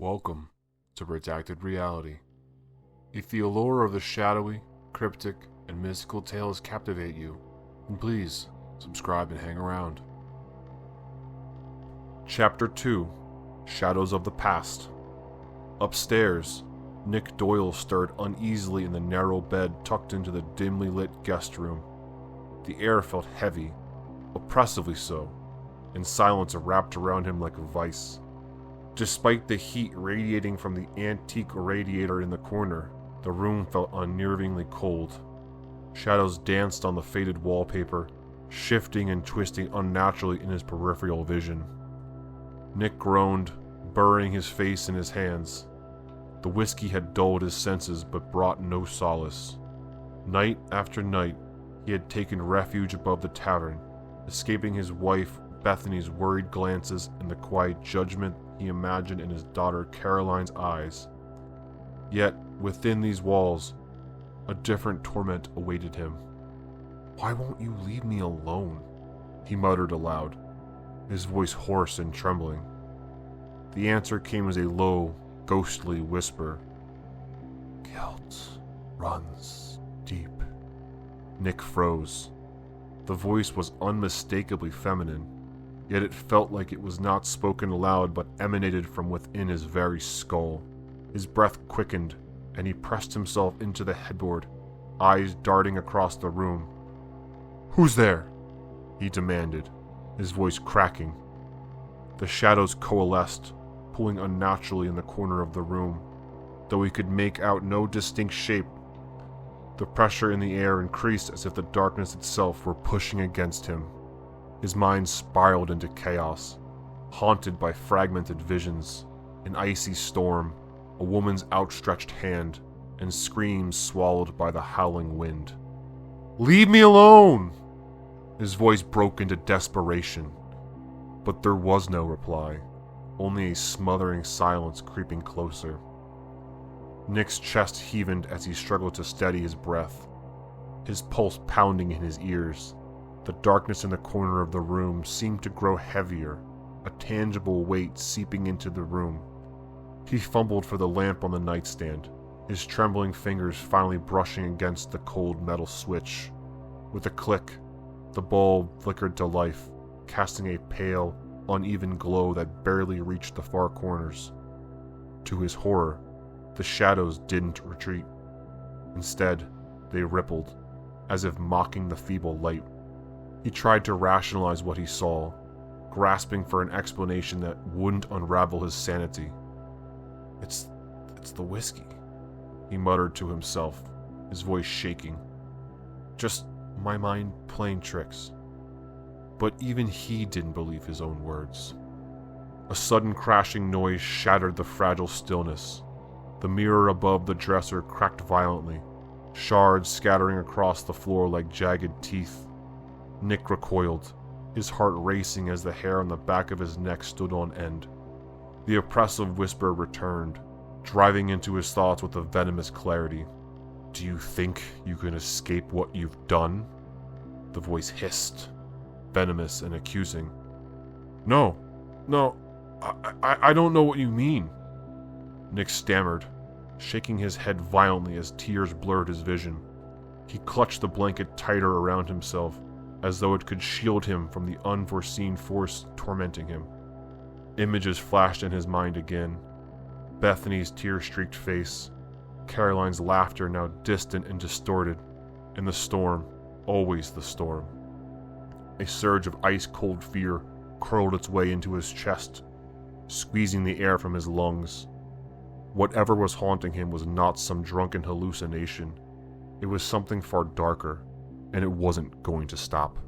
Welcome to Redacted Reality. If the allure of the shadowy, cryptic, and mystical tales captivate you, then please subscribe and hang around. Chapter 2: Shadows of the Past. Upstairs, Nick Doyle stirred uneasily in the narrow bed tucked into the dimly lit guest room. The air felt heavy, oppressively so, and silence wrapped around him like a vice. Despite the heat radiating from the antique radiator in the corner, the room felt unnervingly cold. Shadows danced on the faded wallpaper, shifting and twisting unnaturally in his peripheral vision. Nick groaned, burying his face in his hands. The whiskey had dulled his senses but brought no solace. Night after night, he had taken refuge above the tavern, escaping his wife Bethany's worried glances and the quiet judgment he imagined in his daughter Caroline's eyes. Yet, within these walls, a different torment awaited him. "Why won't you leave me alone?" he muttered aloud, his voice hoarse and trembling. The answer came as a low, ghostly whisper. "Guilt runs deep." Nick froze. The voice was unmistakably feminine, yet it felt like it was not spoken aloud but emanated from within his very skull. His breath quickened, and he pressed himself into the headboard, eyes darting across the room. "Who's there?" he demanded, his voice cracking. The shadows coalesced, pulling unnaturally in the corner of the room, though he could make out no distinct shape. The pressure in the air increased as if the darkness itself were pushing against him. His mind spiraled into chaos, haunted by fragmented visions, an icy storm, a woman's outstretched hand, and screams swallowed by the howling wind. "Leave me alone!" His voice broke into desperation. But there was no reply, only a smothering silence creeping closer. Nick's chest heaved as he struggled to steady his breath, his pulse pounding in his ears. The darkness in the corner of the room seemed to grow heavier, a tangible weight seeping into the room. He fumbled for the lamp on the nightstand, his trembling fingers finally brushing against the cold metal switch. With a click, the bulb flickered to life, casting a pale, uneven glow that barely reached the far corners. To his horror, the shadows didn't retreat. Instead, they rippled, as if mocking the feeble light. He tried to rationalize what he saw, grasping for an explanation that wouldn't unravel his sanity. It's the whiskey," he muttered to himself, his voice shaking. "Just my mind playing tricks." But even he didn't believe his own words. A sudden crashing noise shattered the fragile stillness. The mirror above the dresser cracked violently, shards scattering across the floor like jagged teeth. Nick recoiled, his heart racing as the hair on the back of his neck stood on end. The oppressive whisper returned, driving into his thoughts with a venomous clarity. "Do you think you can escape what you've done?" The voice hissed, venomous and accusing. No, I don't know what you mean," Nick stammered, shaking his head violently as tears blurred his vision. He clutched the blanket tighter around himself, as though it could shield him from the unforeseen force tormenting him. Images flashed in his mind again. Bethany's tear-streaked face, Caroline's laughter now distant and distorted, and the storm, always the storm. A surge of ice-cold fear curled its way into his chest, squeezing the air from his lungs. Whatever was haunting him was not some drunken hallucination. It was something far darker, and it wasn't going to stop.